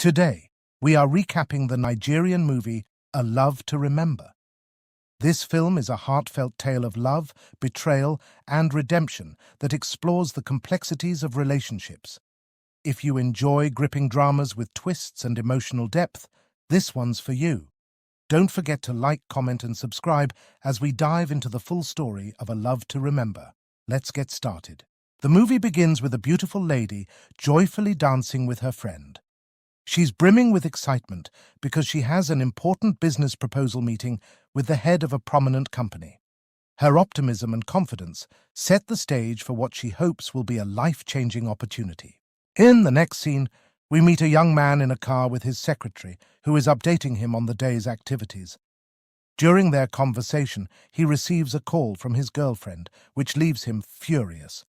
Today, we are recapping the Nigerian movie A Love to Remember. This film is a heartfelt tale of love, betrayal, and redemption that explores the complexities of relationships. If you enjoy gripping dramas with twists and emotional depth, this one's for you. Don't forget to like, comment, and subscribe as we dive into the full story of A Love to Remember. Let's get started. The movie begins with a beautiful lady joyfully dancing with her friend. She's brimming with excitement because she has an important business proposal meeting with the head of a prominent company. Her optimism and confidence set the stage for what she hopes will be a life-changing opportunity. In the next scene, we meet a young man in a car with his secretary, who is updating him on the day's activities. During their conversation, he receives a call from his girlfriend, which leaves him furious.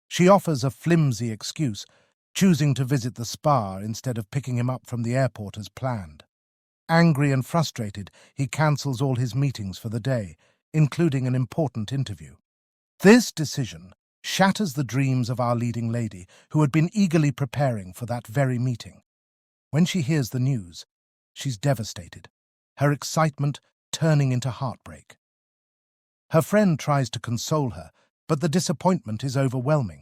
She offers a flimsy excuse, choosing to visit the spa instead of picking him up from the airport as planned. Angry and frustrated, he cancels all his meetings for the day, including an important interview. This decision shatters the dreams of our leading lady, who had been eagerly preparing for that very meeting. When she hears the news, she's devastated, her excitement turning into heartbreak. Her friend tries to console her, but the disappointment is overwhelming.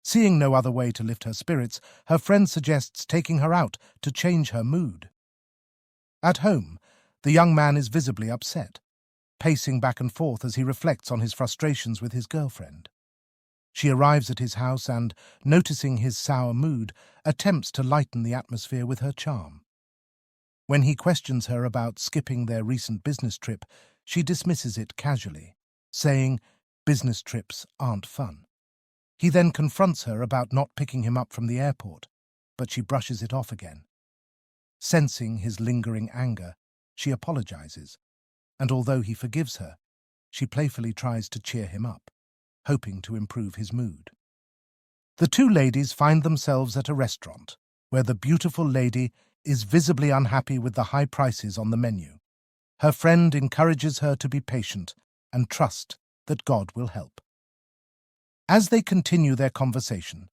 Seeing no other way to lift her spirits, her friend suggests taking her out to change her mood. At home, the young man is visibly upset, pacing back and forth as he reflects on his frustrations with his girlfriend. She arrives at his house and, noticing his sour mood, attempts to lighten the atmosphere with her charm. When he questions her about skipping their recent business trip, she dismisses it casually, saying, "Business trips aren't fun." He then confronts her about not picking him up from the airport, but she brushes it off again. Sensing his lingering anger, she apologizes, and although he forgives her, she playfully tries to cheer him up, hoping to improve his mood. The two ladies find themselves at a restaurant, where the beautiful lady is visibly unhappy with the high prices on the menu. Her friend encourages her to be patient and trust that God will help. As they continue their conversation,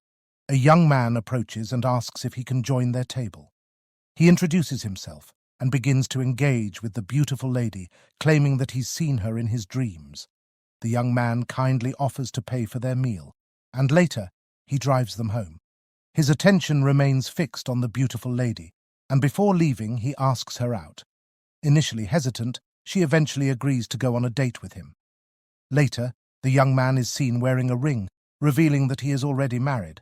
a young man approaches and asks if he can join their table. He introduces himself and begins to engage with the beautiful lady, claiming that he's seen her in his dreams. The young man kindly offers to pay for their meal, and later he drives them home. His attention remains fixed on the beautiful lady, and before leaving he asks her out. Initially hesitant, she eventually agrees to go on a date with him. Later, the young man is seen wearing a ring, revealing that he is already married.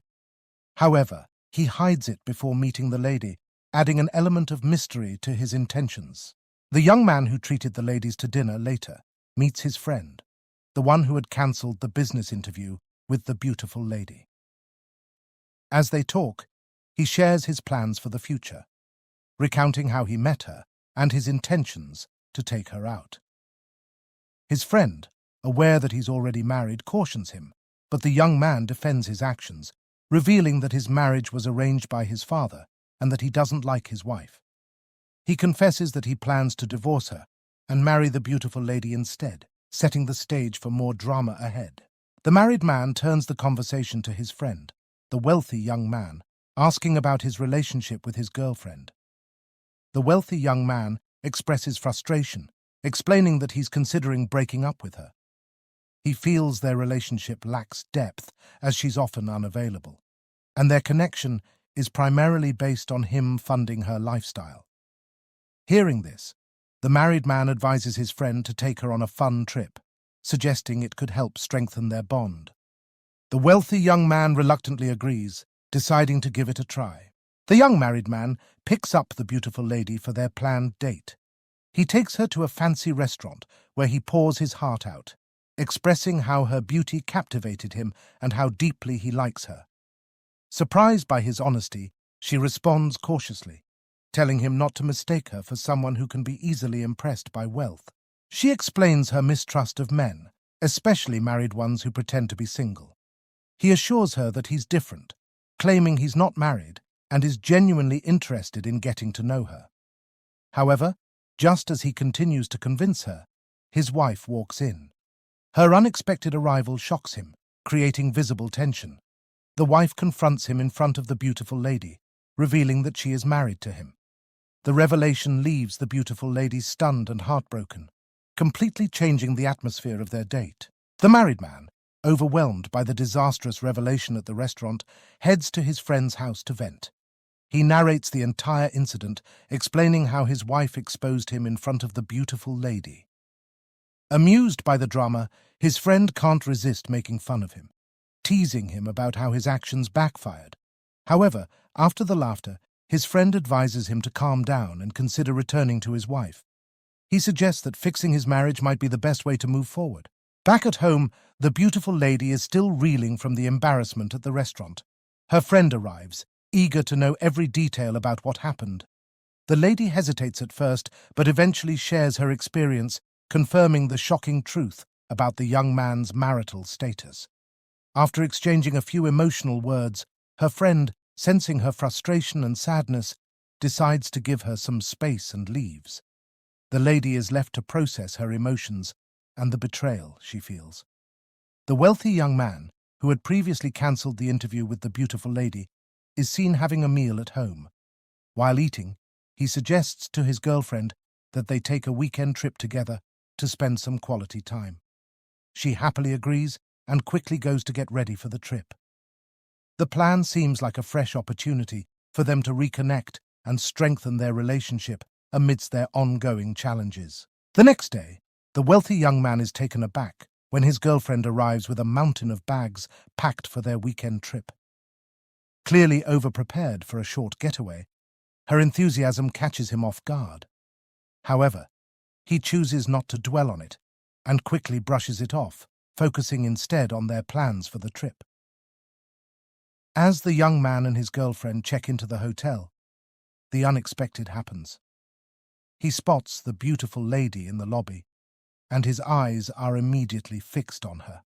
However, he hides it before meeting the lady, adding an element of mystery to his intentions. The young man who treated the ladies to dinner later meets his friend, the one who had cancelled the business interview with the beautiful lady. As they talk, he shares his plans for the future, recounting how he met her and his intentions to take her out. His friend, aware that he's already married, cautions him, but the young man defends his actions, revealing that his marriage was arranged by his father and that he doesn't like his wife. He confesses that he plans to divorce her and marry the beautiful lady instead, setting the stage for more drama ahead. The married man turns the conversation to his friend, the wealthy young man, asking about his relationship with his girlfriend. The wealthy young man expresses frustration, explaining that he's considering breaking up with her. He feels their relationship lacks depth, as she's often unavailable, and their connection is primarily based on him funding her lifestyle. Hearing this, the married man advises his friend to take her on a fun trip, suggesting it could help strengthen their bond. The wealthy young man reluctantly agrees, deciding to give it a try. The young married man picks up the beautiful lady for their planned date. He takes her to a fancy restaurant where he pours his heart out, expressing how her beauty captivated him and how deeply he likes her. Surprised by his honesty, she responds cautiously, telling him not to mistake her for someone who can be easily impressed by wealth. She explains her mistrust of men, especially married ones who pretend to be single. He assures her that he's different, claiming he's not married and is genuinely interested in getting to know her. However, just as he continues to convince her, his wife walks in. Her unexpected arrival shocks him, creating visible tension. The wife confronts him in front of the beautiful lady, revealing that she is married to him. The revelation leaves the beautiful lady stunned and heartbroken, completely changing the atmosphere of their date. The married man, overwhelmed by the disastrous revelation at the restaurant, heads to his friend's house to vent. He narrates the entire incident, explaining how his wife exposed him in front of the beautiful lady. Amused by the drama, his friend can't resist making fun of him, teasing him about how his actions backfired. However, after the laughter, his friend advises him to calm down and consider returning to his wife. He suggests that fixing his marriage might be the best way to move forward. Back at home, the beautiful lady is still reeling from the embarrassment at the restaurant. Her friend arrives, eager to know every detail about what happened. The lady hesitates at first, but eventually shares her experience, confirming the shocking truth about the young man's marital status. After exchanging a few emotional words, her friend, sensing her frustration and sadness, decides to give her some space and leaves. The lady is left to process her emotions and the betrayal she feels. The wealthy young man, who had previously cancelled the interview with the beautiful lady, is seen having a meal at home. While eating, he suggests to his girlfriend that they take a weekend trip together to spend some quality time. She happily agrees and quickly goes to get ready for the trip. The plan seems like a fresh opportunity for them to reconnect and strengthen their relationship amidst their ongoing challenges. The next day, the wealthy young man is taken aback when his girlfriend arrives with a mountain of bags packed for their weekend trip. Clearly overprepared for a short getaway, her enthusiasm catches him off guard. However, he chooses not to dwell on it and quickly brushes it off, focusing instead on their plans for the trip. As the young man and his girlfriend check into the hotel, the unexpected happens. He spots the beautiful lady in the lobby, and his eyes are immediately fixed on her.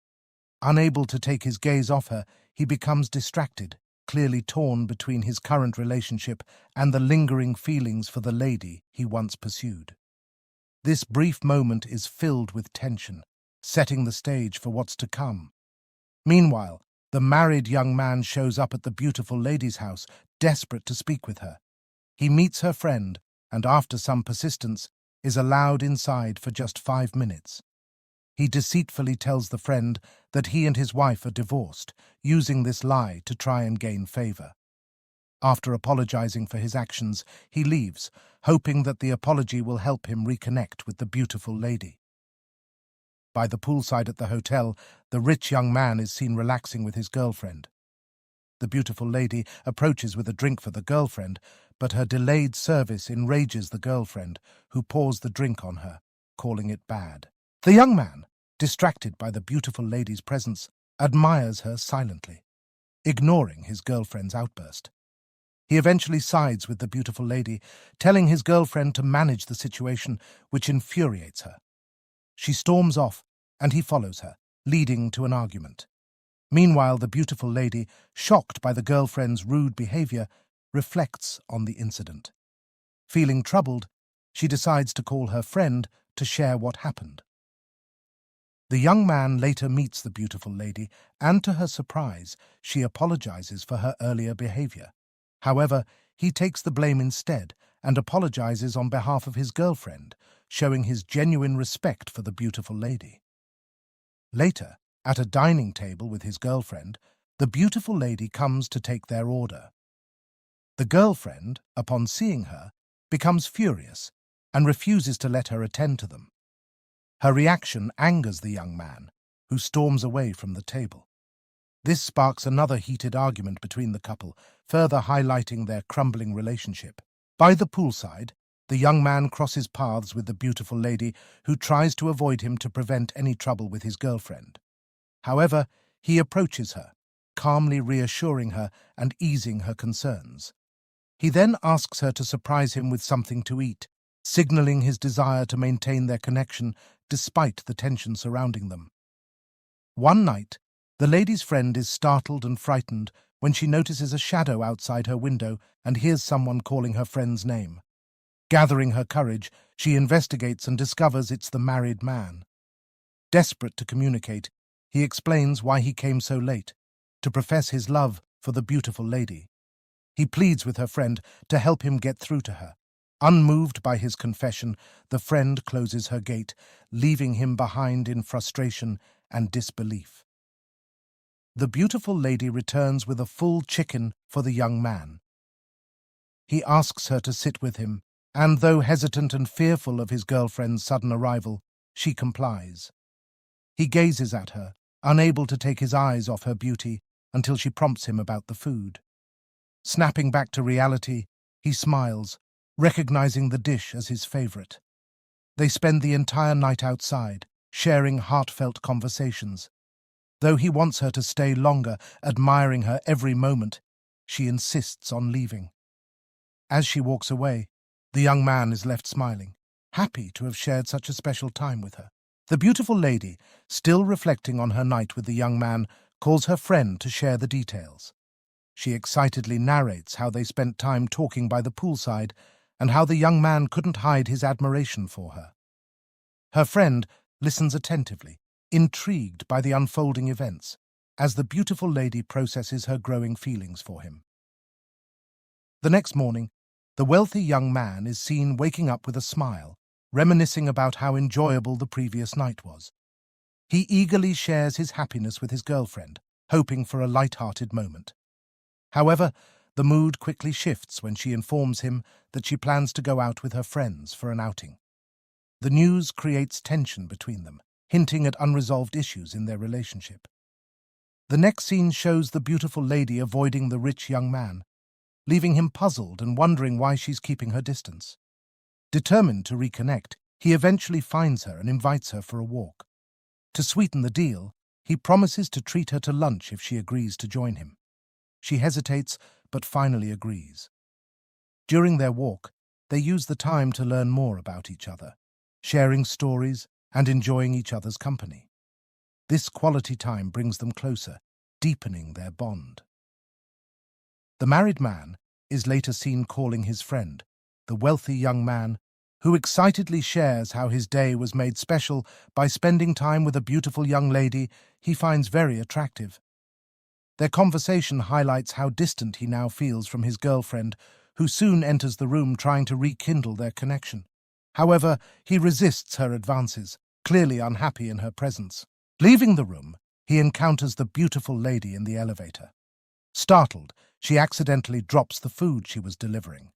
Unable to take his gaze off her, he becomes distracted, clearly torn between his current relationship and the lingering feelings for the lady he once pursued. This brief moment is filled with tension, setting the stage for what's to come. Meanwhile, the married young man shows up at the beautiful lady's house, desperate to speak with her. He meets her friend, and after some persistence, is allowed inside for just 5 minutes. He deceitfully tells the friend that he and his wife are divorced, using this lie to try and gain favor. After apologizing for his actions, he leaves, hoping that the apology will help him reconnect with the beautiful lady. By the poolside at the hotel, the rich young man is seen relaxing with his girlfriend. The beautiful lady approaches with a drink for the girlfriend, but her delayed service enrages the girlfriend, who pours the drink on her, calling it bad. The young man, distracted by the beautiful lady's presence, admires her silently, ignoring his girlfriend's outburst. He eventually sides with the beautiful lady, telling his girlfriend to manage the situation, which infuriates her. She storms off, and he follows her, leading to an argument. Meanwhile, the beautiful lady, shocked by the girlfriend's rude behavior, reflects on the incident. Feeling troubled, she decides to call her friend to share what happened. The young man later meets the beautiful lady, and to her surprise, she apologizes for her earlier behavior. However, he takes the blame instead and apologizes on behalf of his girlfriend, showing his genuine respect for the beautiful lady. Later, at a dining table with his girlfriend, the beautiful lady comes to take their order. The girlfriend, upon seeing her, becomes furious and refuses to let her attend to them. Her reaction angers the young man, who storms away from the table. This sparks another heated argument between the couple, further highlighting their crumbling relationship. By the poolside, the young man crosses paths with the beautiful lady, who tries to avoid him to prevent any trouble with his girlfriend. However, he approaches her, calmly reassuring her and easing her concerns. He then asks her to surprise him with something to eat, signaling his desire to maintain their connection despite the tension surrounding them. One night, the lady's friend is startled and frightened when she notices a shadow outside her window and hears someone calling her friend's name. Gathering her courage, she investigates and discovers it's the married man. Desperate to communicate, he explains why he came so late, to profess his love for the beautiful lady. He pleads with her friend to help him get through to her. Unmoved by his confession, the friend closes her gate, leaving him behind in frustration and disbelief. The beautiful lady returns with a full chicken for the young man. He asks her to sit with him, and though hesitant and fearful of his girlfriend's sudden arrival, she complies. He gazes at her, unable to take his eyes off her beauty, until she prompts him about the food. Snapping back to reality, he smiles, recognizing the dish as his favorite. They spend the entire night outside, sharing heartfelt conversations. Though he wants her to stay longer, admiring her every moment, she insists on leaving. As she walks away, the young man is left smiling, happy to have shared such a special time with her. The beautiful lady, still reflecting on her night with the young man, calls her friend to share the details. She excitedly narrates how they spent time talking by the poolside and how the young man couldn't hide his admiration for her. Her friend listens attentively, intrigued by the unfolding events, as the beautiful lady processes her growing feelings for him. The next morning, the wealthy young man is seen waking up with a smile, reminiscing about how enjoyable the previous night was. He eagerly shares his happiness with his girlfriend, hoping for a light-hearted moment. However, the mood quickly shifts when she informs him that she plans to go out with her friends for an outing. The news creates tension between them, hinting at unresolved issues in their relationship. The next scene shows the beautiful lady avoiding the rich young man, leaving him puzzled and wondering why she's keeping her distance. Determined to reconnect, he eventually finds her and invites her for a walk. To sweeten the deal, he promises to treat her to lunch if she agrees to join him. She hesitates, but finally agrees. During their walk, they use the time to learn more about each other, sharing stories and enjoying each other's company. This quality time brings them closer, deepening their bond. The married man is later seen calling his friend, the wealthy young man, who excitedly shares how his day was made special by spending time with a beautiful young lady he finds very attractive. Their conversation highlights how distant he now feels from his girlfriend, who soon enters the room trying to rekindle their connection. However, he resists her advances, clearly unhappy in her presence. Leaving the room, he encounters the beautiful lady in the elevator. Startled, she accidentally drops the food she was delivering.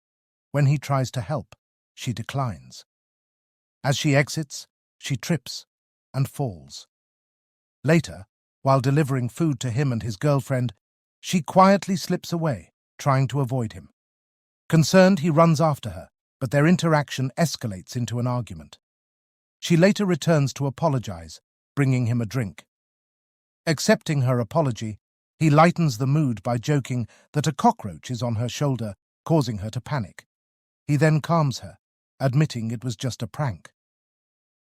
When he tries to help, she declines. As she exits, she trips and falls. Later, while delivering food to him and his girlfriend, she quietly slips away, trying to avoid him. Concerned, he runs after her, but their interaction escalates into an argument. She later returns to apologize, bringing him a drink. Accepting her apology, he lightens the mood by joking that a cockroach is on her shoulder, causing her to panic. He then calms her, admitting it was just a prank.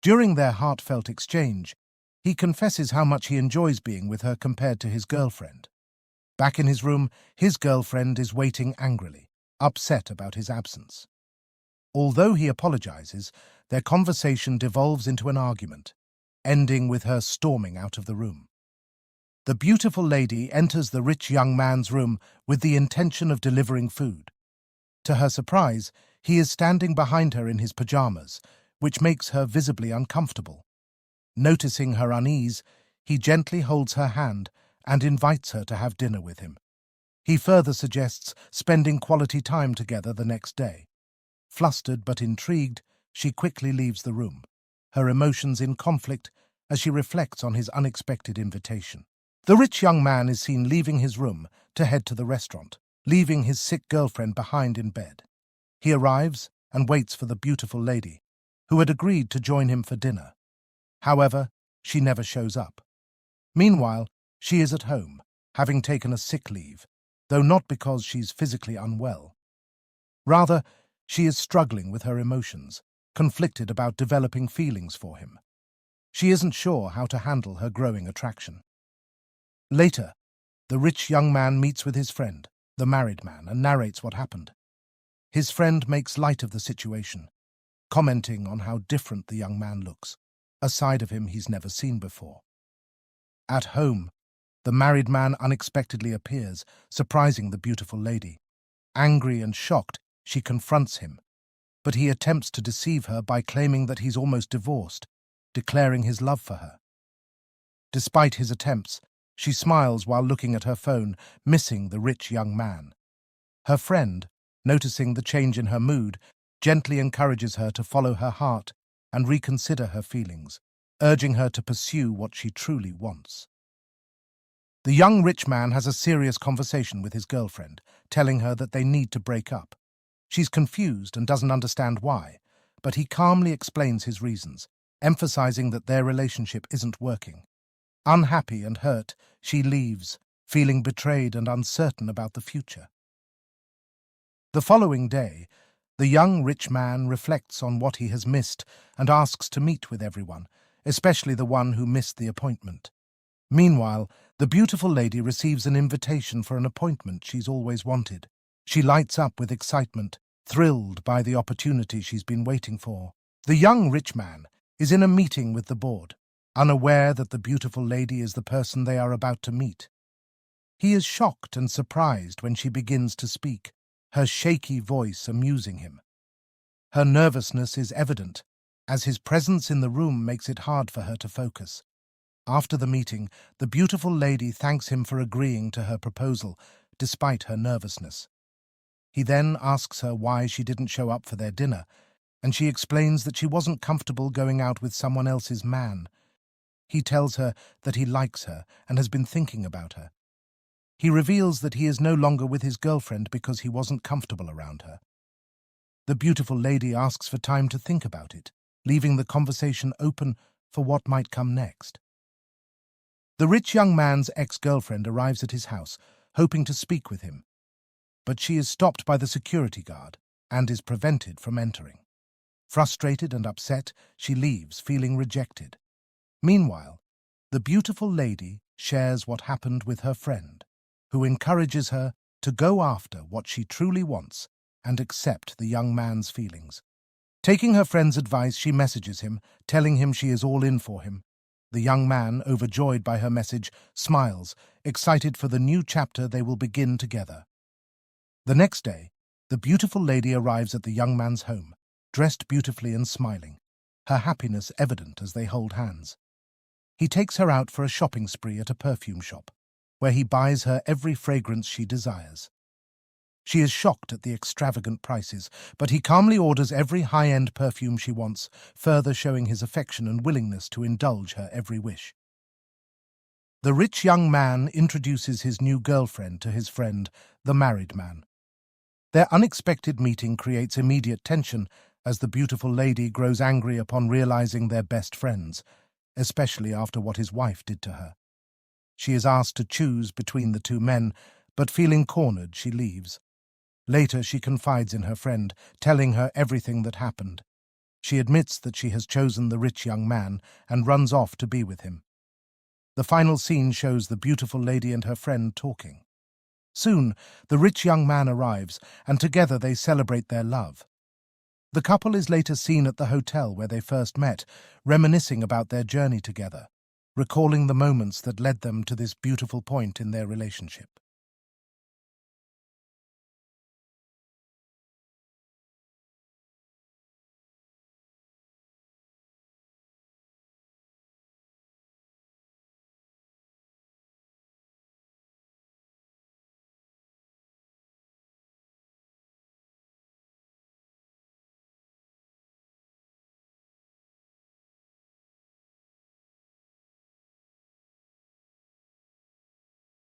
During their heartfelt exchange, he confesses how much he enjoys being with her compared to his girlfriend. Back in his room, his girlfriend is waiting angrily, upset about his absence. Although he apologizes, their conversation devolves into an argument, ending with her storming out of the room. The beautiful lady enters the rich young man's room with the intention of delivering food. To her surprise, he is standing behind her in his pajamas, which makes her visibly uncomfortable. Noticing her unease, he gently holds her hand and invites her to have dinner with him. He further suggests spending quality time together the next day. Flustered but intrigued, she quickly leaves the room, her emotions in conflict as she reflects on his unexpected invitation. The rich young man is seen leaving his room to head to the restaurant, leaving his sick girlfriend behind in bed. He arrives and waits for the beautiful lady, who had agreed to join him for dinner. However, she never shows up. Meanwhile, she is at home, having taken a sick leave, though not because she's physically unwell. Rather, she is struggling with her emotions, conflicted about developing feelings for him. She isn't sure how to handle her growing attraction. Later, the rich young man meets with his friend, the married man, and narrates what happened. His friend makes light of the situation, commenting on how different the young man looks, a side of him he's never seen before. At home, the married man unexpectedly appears, surprising the beautiful lady. Angry and shocked, she confronts him, but he attempts to deceive her by claiming that he's almost divorced, declaring his love for her. Despite his attempts, she smiles while looking at her phone, missing the rich young man. Her friend, noticing the change in her mood, gently encourages her to follow her heart and reconsider her feelings, urging her to pursue what she truly wants. The young rich man has a serious conversation with his girlfriend, telling her that they need to break up. She's confused and doesn't understand why, but he calmly explains his reasons, emphasizing that their relationship isn't working. Unhappy and hurt, she leaves, feeling betrayed and uncertain about the future. The following day, the young rich man reflects on what he has missed and asks to meet with everyone, especially the one who missed the appointment. Meanwhile, the beautiful lady receives an invitation for an appointment she's always wanted. She lights up with excitement, thrilled by the opportunity she's been waiting for. The young rich man is in a meeting with the board, unaware that the beautiful lady is the person they are about to meet. He is shocked and surprised when she begins to speak, her shaky voice amusing him. Her nervousness is evident, as his presence in the room makes it hard for her to focus. After the meeting, the beautiful lady thanks him for agreeing to her proposal, despite her nervousness. He then asks her why she didn't show up for their dinner, and she explains that she wasn't comfortable going out with someone else's man. He tells her that he likes her and has been thinking about her. He reveals that he is no longer with his girlfriend because he wasn't comfortable around her. The beautiful lady asks for time to think about it, leaving the conversation open for what might come next. The rich young man's ex-girlfriend arrives at his house, hoping to speak with him, but she is stopped by the security guard and is prevented from entering. Frustrated and upset, she leaves, feeling rejected. Meanwhile, the beautiful lady shares what happened with her friend, who encourages her to go after what she truly wants and accept the young man's feelings. Taking her friend's advice, she messages him, telling him she is all in for him. The young man, overjoyed by her message, smiles, excited for the new chapter they will begin together. The next day, the beautiful lady arrives at the young man's home, dressed beautifully and smiling, her happiness evident as they hold hands. He takes her out for a shopping spree at a perfume shop, where he buys her every fragrance she desires. She is shocked at the extravagant prices, but he calmly orders every high-end perfume she wants, further showing his affection and willingness to indulge her every wish. The rich young man introduces his new girlfriend to his friend, the married man. Their unexpected meeting creates immediate tension as the beautiful lady grows angry upon realizing they're best friends, especially after what his wife did to her. She is asked to choose between the two men, but feeling cornered, she leaves. Later, she confides in her friend, telling her everything that happened. She admits that she has chosen the rich young man and runs off to be with him. The final scene shows the beautiful lady and her friend talking. Soon, the rich young man arrives, and together they celebrate their love. The couple is later seen at the hotel where they first met, reminiscing about their journey together, recalling the moments that led them to this beautiful point in their relationship.